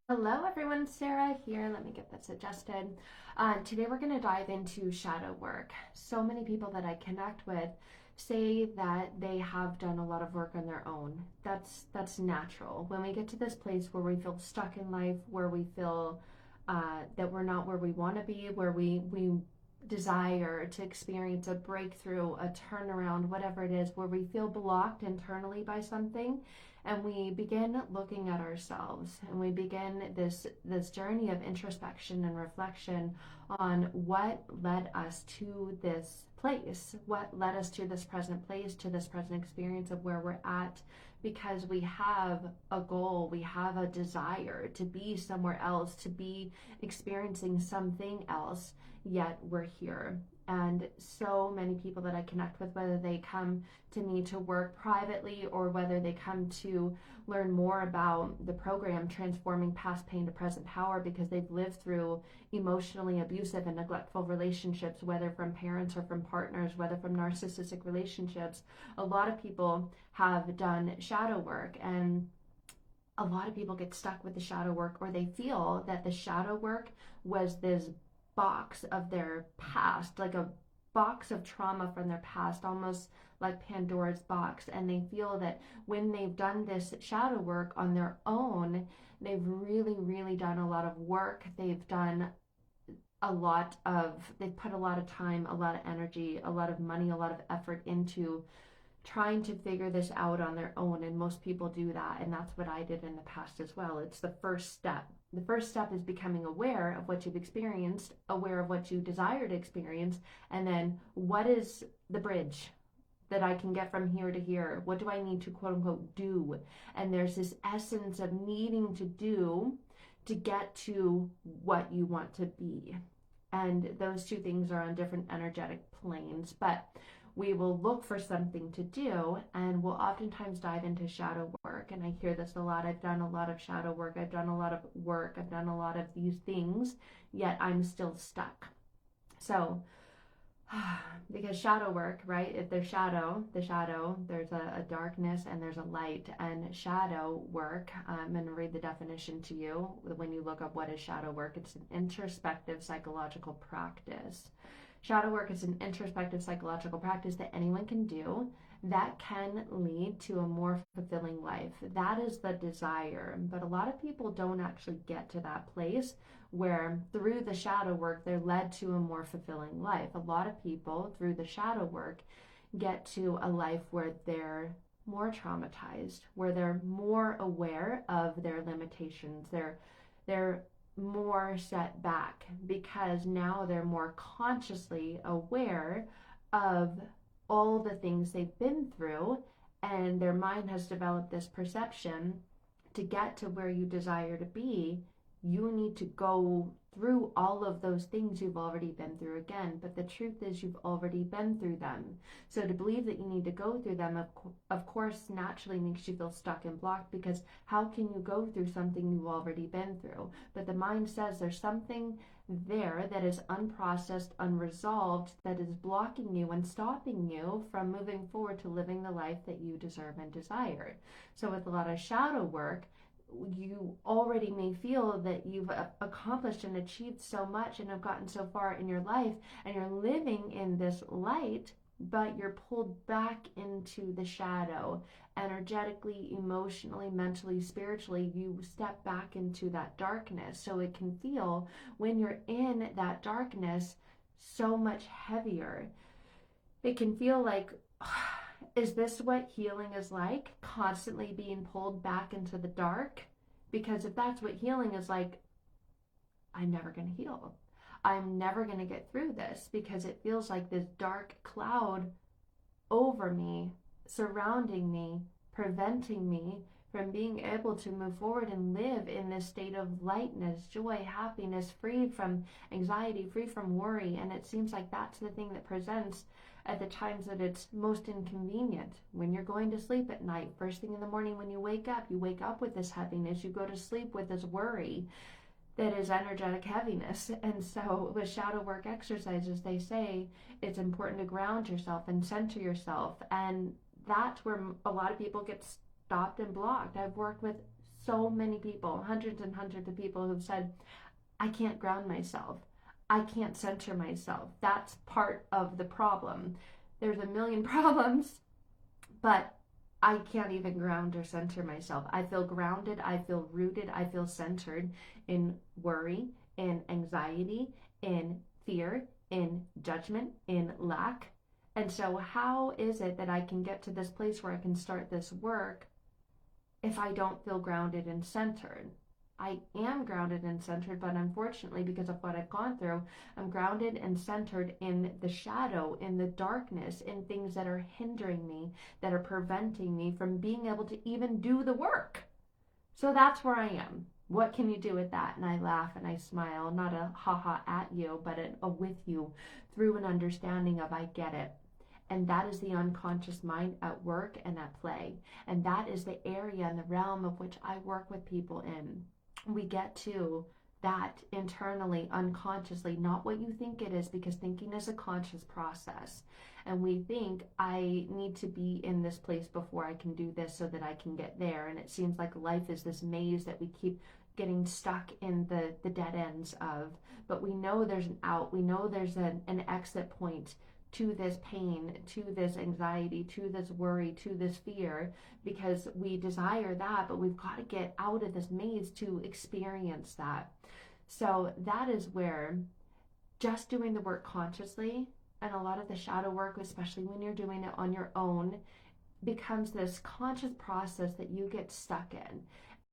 Hello everyone, Sarah here. Let me get this adjusted. Today we're going to dive into shadow work. So many people that I connect with say that they have done a lot of work on their own. That's natural. When we get to this place where we feel stuck in life, where we feel that we're not where we want to be, where we desire to experience a breakthrough, a turnaround, whatever it is, where we feel blocked internally by something, and we begin looking at ourselves and we begin this journey of introspection and reflection on what led us to this place, what led us to this present place, to this present experience of where we're at, because we have a goal, we have a desire to be somewhere else, to be experiencing something else, yet we're here. And so many people that I connect with, whether they come to me to work privately or whether they come to learn more about the program Transforming Past Pain to Present Power, because they've lived through emotionally abusive and neglectful relationships, whether from parents or from partners, whether from narcissistic relationships. A lot of people have done shadow work, and a lot of people get stuck with the shadow work, or they feel that the shadow work was this box of their past, like a box of trauma from their past, almost like Pandora's box. And they feel that when they've done this shadow work on their own, they've really, really done a lot of work. They've put a lot of time, a lot of energy, a lot of money, a lot of effort into trying to figure this out on their own. And most people do that, and that's what I did in the past as well. It's the first step. The first step is becoming aware of what you've experienced, aware of what you desire to experience, and then what is the bridge that I can get from here to here? What do I need to quote unquote do? And there's this essence of needing to do to get to what you want to be. And those two things are on different energetic planes, but we will look for something to do, and we'll oftentimes dive into shadow work. And I hear this a lot. I've done a lot of shadow work. I've done a lot of work. I've done a lot of these things, yet I'm still stuck. So, because shadow work, right? If there's the shadow, there's a darkness and there's a light. And shadow work, I'm going to read the definition to you. When you look up what is shadow work, it's an introspective psychological practice. Shadow work is an introspective psychological practice that anyone can do that can lead to a more fulfilling life. That is the desire. But a lot of people don't actually get to that place where through the shadow work they're led to a more fulfilling life. A lot of people through the shadow work get to a life where they're more traumatized, where they're more aware of their limitations. They're more set back because now they're more consciously aware of all the things they've been through, and their mind has developed this perception: to get to where you desire to be, you need to go through all of those things you've already been through again. But the truth is, you've already been through them. So to believe that you need to go through them, of course, naturally makes you feel stuck and blocked, because how can you go through something you've already been through? But the mind says there's something there that is unprocessed, unresolved, that is blocking you and stopping you from moving forward to living the life that you deserve and desire. So with a lot of shadow work, you already may feel that you've accomplished and achieved so much and have gotten so far in your life, and you're living in this light, but you're pulled back into the shadow. Energetically, emotionally, mentally, spiritually, you step back into that darkness. So it can feel, when you're in that darkness, so much heavier. It can feel like, is this what healing is like? Constantly being pulled back into the dark? Because if that's what healing is like, I'm never going to heal. I'm never going to get through this, because it feels like this dark cloud over me, surrounding me, preventing me from being able to move forward and live in this state of lightness, joy, happiness, free from anxiety, free from worry. And it seems like that's the thing that presents at the times that it's most inconvenient. When you're going to sleep at night, first thing in the morning when you wake up with this heaviness, you go to sleep with this worry that is energetic heaviness. And so with shadow work exercises, they say it's important to ground yourself and center yourself. And that's where a lot of people get stopped and blocked. I've worked with so many people, hundreds and hundreds of people who've said, I can't ground myself. I can't center myself. That's part of the problem. There's a million problems, but I can't even ground or center myself. I feel grounded, I feel rooted, I feel centered in worry, in anxiety, in fear, in judgment, in lack. And so, how is it that I can get to this place where I can start this work if I don't feel grounded and centered? I am grounded and centered, but unfortunately, because of what I've gone through, I'm grounded and centered in the shadow, in the darkness, in things that are hindering me, that are preventing me from being able to even do the work. So that's where I am. What can you do with that? And I laugh and I smile, not a haha at you, but a with you through an understanding of I get it. And that is the unconscious mind at work and at play. And that is the area and the realm of which I work with people in. We get to that internally, unconsciously, not what you think it is, because thinking is a conscious process. And we think, I need to be in this place before I can do this so that I can get there. And it seems like life is this maze that we keep getting stuck in the dead ends of. But we know there's an out. We know there's an exit point to this pain, to this anxiety, to this worry, to this fear, because we desire that, but we've got to get out of this maze to experience that. So that is where just doing the work consciously, and a lot of the shadow work, especially when you're doing it on your own, becomes this conscious process that you get stuck in.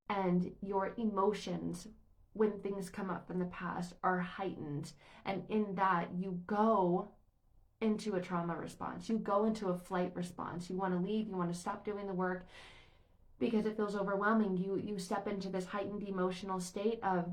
And your emotions, when things come up from the past, are heightened. And in that, you go into a trauma response. You go into a flight response. You want to leave, you want to stop doing the work because it feels overwhelming. You step into this heightened emotional state of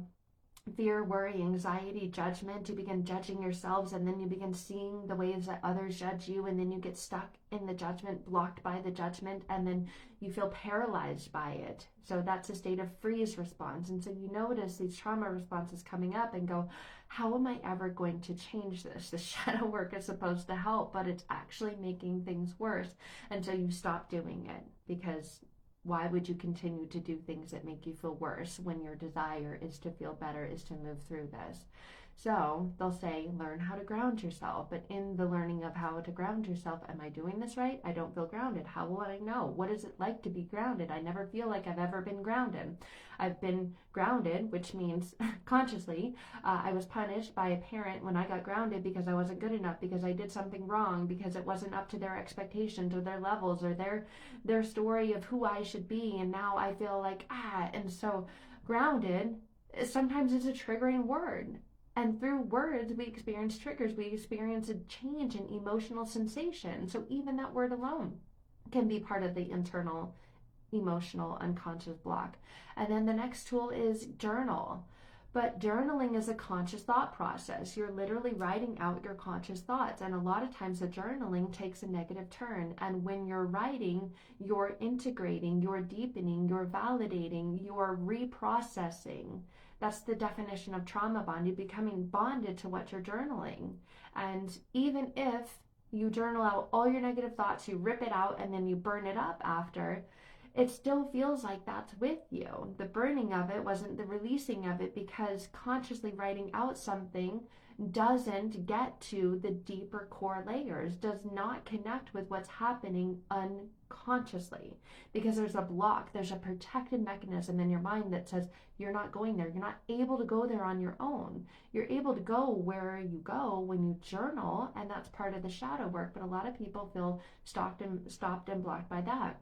fear, worry, anxiety, judgment. You begin judging yourselves, and then you begin seeing the ways that others judge you, and then you get stuck in the judgment, blocked by the judgment, and then you feel paralyzed by it. So that's a state of freeze response. And so you notice these trauma responses coming up and go, how am I ever going to change this? The shadow work is supposed to help, but it's actually making things worse. And so you stop doing it, because why would you continue to do things that make you feel worse when your desire is to feel better, is to move through this? So they'll say, learn how to ground yourself. But in the learning of how to ground yourself, am I doing this right? I don't feel grounded. How will I know? What is it like to be grounded? I never feel like I've ever been grounded. I've been grounded, which means consciously, I was punished by a parent when I got grounded because I wasn't good enough, because I did something wrong, because it wasn't up to their expectations or their levels or their story of who I should be. And now I feel like, and so grounded sometimes is a triggering word. And through words, we experience triggers. We experience a change in emotional sensation. So even that word alone can be part of the internal emotional unconscious block. And then the next tool is journal. But journaling is a conscious thought process. You're literally writing out your conscious thoughts. And a lot of times the journaling takes a negative turn. And when you're writing, you're integrating, you're deepening, you're validating, you're reprocessing. That's the definition of trauma bond. You're becoming bonded to what you're journaling. And even if you journal out all your negative thoughts, you rip it out, and then you burn it up after, it still feels like that's with you. The burning of it wasn't the releasing of it, because consciously writing out something doesn't get to the deeper core layers, does not connect with what's happening unconsciously, because there's a block, there's a protective mechanism in your mind that says you're not going there. You're not able to go there on your own. You're able to go where you go when you journal, and that's part of the shadow work. But a lot of people feel stopped and blocked by that.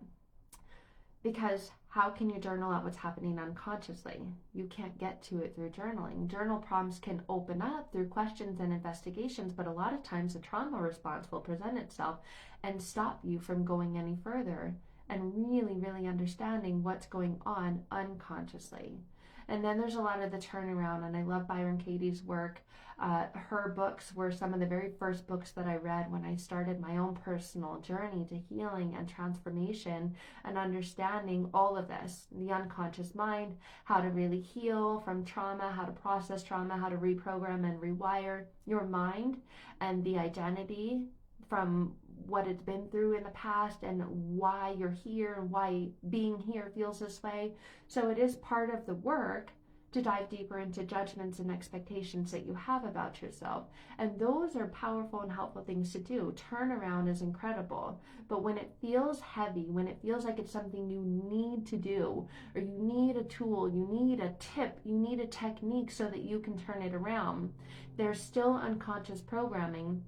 Because how can you journal out what's happening unconsciously? You can't get to it through journaling. Journal prompts can open up through questions and investigations, but a lot of times the trauma response will present itself and stop you from going any further and really, really understanding what's going on unconsciously. And then there's a lot of the turnaround, and I love Byron Katie's work. Her books were some of the very first books that I read when I started my own personal journey to healing and transformation and understanding all of this, the unconscious mind, how to really heal from trauma, how to process trauma, how to reprogram and rewire your mind, and the identity from what it's been through in the past and why you're here and why being here feels this way. So it is part of the work to dive deeper into judgments and expectations that you have about yourself. And those are powerful and helpful things to do. Turnaround is incredible. But when it feels heavy, when it feels like it's something you need to do, or you need a tool, you need a tip, you need a technique so that you can turn it around, there's still unconscious programming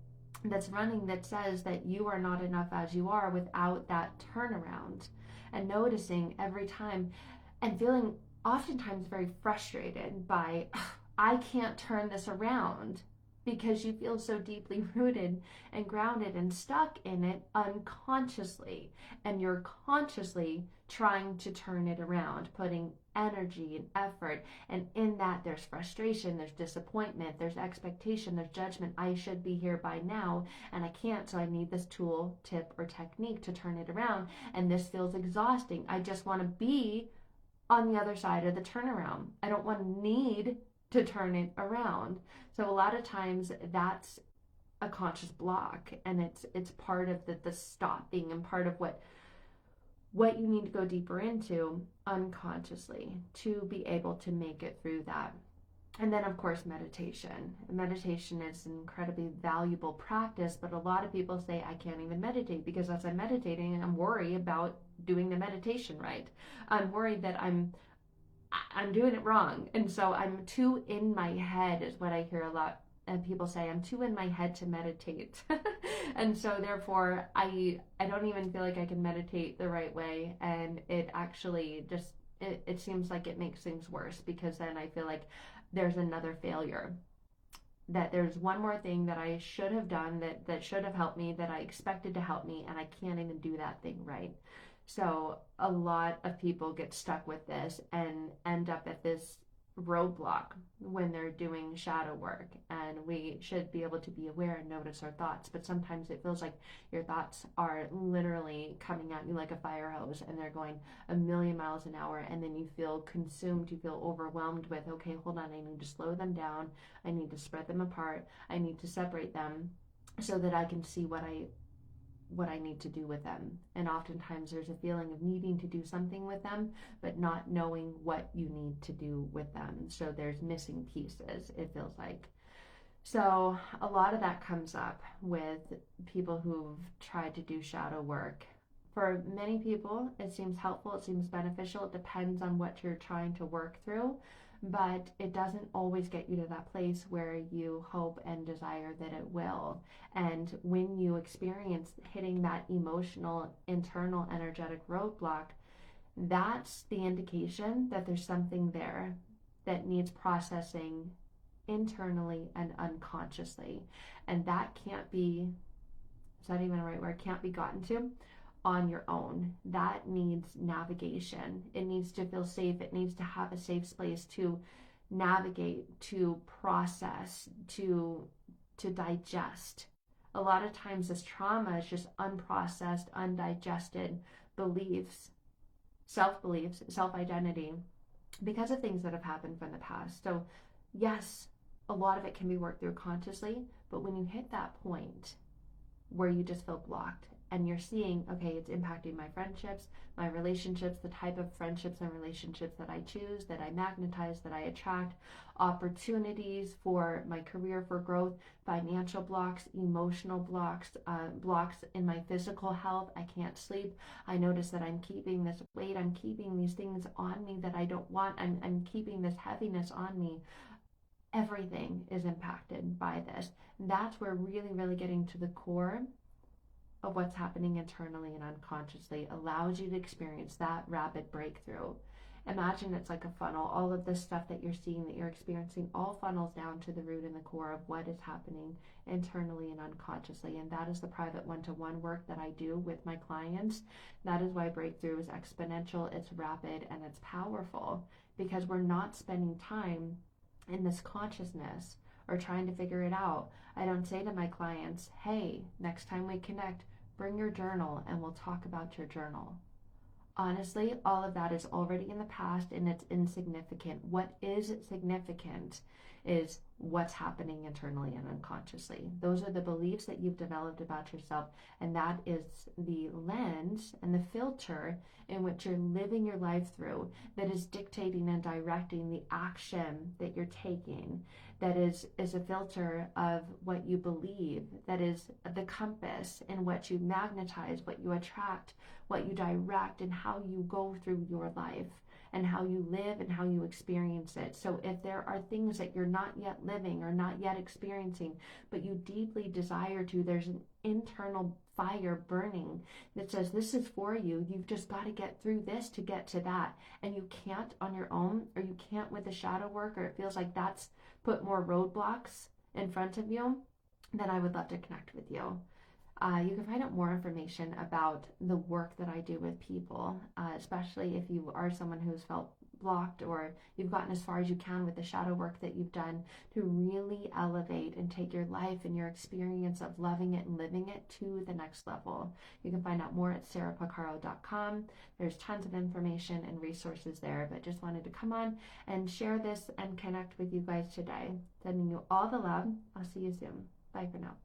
that's running that says that you are not enough as you are without that turnaround. And noticing every time and feeling oftentimes very frustrated by, I can't turn this around, because you feel so deeply rooted and grounded and stuck in it unconsciously. And you're consciously trying to turn it around, putting energy and effort. And in that, there's frustration, there's disappointment, there's expectation, there's judgment. I should be here by now, and I can't, so I need this tool, tip, or technique to turn it around. And this feels exhausting. I just want to be on the other side of the turnaround. I don't want to need to turn it around. So a lot of times that's a conscious block, and it's part of the stopping and part of what you need to go deeper into unconsciously to be able to make it through that. And then, of course, meditation. Meditation is an incredibly valuable practice, but a lot of people say, I can't even meditate, because as I'm meditating, I'm worried about doing the meditation right. I'm worried that I'm doing it wrong. And so I'm too in my head, is what I hear a lot. And people say, I'm too in my head to meditate. And so therefore, I don't even feel like I can meditate the right way. And it actually just, it seems like it makes things worse, because then I feel like there's another failure, that there's one more thing that I should have done that should have helped me, that I expected to help me, and I can't even do that thing right. So a lot of people get stuck with this and end up at this roadblock when they're doing shadow work. And we should be able to be aware and notice our thoughts, but sometimes it feels like your thoughts are literally coming at you like a fire hose, and they're going a million miles an hour, and then you feel consumed, you feel overwhelmed with, okay, hold on, I need to slow them down, I need to spread them apart, I need to separate them so that I can see what I need to do with them. And oftentimes there's a feeling of needing to do something with them, but not knowing what you need to do with them. So there's missing pieces, it feels like. So a lot of that comes up with people who've tried to do shadow work. For many people, it seems helpful, it seems beneficial. It depends on what you're trying to work through, but it doesn't always get you to that place where you hope and desire that it will. And when you experience hitting that emotional, internal, energetic roadblock, that's the indication that there's something there that needs processing internally and unconsciously. And that can't be, is that even the right word? Can't be gotten to on your own. That needs navigation. It needs to feel safe. It needs to have a safe space to navigate, to process, to digest. A lot of times this trauma is just unprocessed, undigested beliefs, self-beliefs, self-identity, because of things that have happened from the past. So yes, a lot of it can be worked through consciously, but when you hit that point where you just feel blocked and you're seeing, okay, it's impacting my friendships, my relationships, the type of friendships and relationships that I choose, that I magnetize, that I attract, opportunities for my career, for growth, financial blocks, emotional blocks, blocks in my physical health. I can't sleep. I notice that I'm keeping this weight, I'm keeping these things on me that I don't want, I'm keeping this heaviness on me. Everything is impacted by this. That's where really getting to the core of what's happening internally and unconsciously allows you to experience that rapid breakthrough. Imagine it's like a funnel. All of this stuff that you're seeing, that you're experiencing, all funnels down to the root and the core of what is happening internally and unconsciously. And that is the private one-to-one work that I do with my clients. That is why breakthrough is exponential, it's rapid, and it's powerful, because we're not spending time in this consciousness or trying to figure it out. I don't say to my clients, hey, next time we connect, bring your journal and we'll talk about your journal. Honestly, all of that is already in the past and it's insignificant. What is significant is what's happening internally and unconsciously. Those are the beliefs that you've developed about yourself, and that is the lens and the filter in which you're living your life through that is dictating and directing the action that you're taking. That is a filter of what you believe, that is the compass in what you magnetize, what you attract, what you direct, and how you go through your life and how you live and how you experience it. So if there are things that you're not yet living or not yet experiencing, but you deeply desire to, there's an internal fire burning that says this is for you. You've just got to get through this to get to that. And you can't on your own, or you can't with the shadow work, or it feels like that's put more roadblocks in front of you, then I would love to connect with you. You can find out more information about the work that I do with people, especially if you are someone who's felt blocked or you've gotten as far as you can with the shadow work that you've done to really elevate and take your life and your experience of loving it and living it to the next level. You can find out more at sarahpicaro.com. There's tons of information and resources there, but just wanted to come on and share this and connect with you guys today. Sending you all the love. I'll see you soon. Bye for now.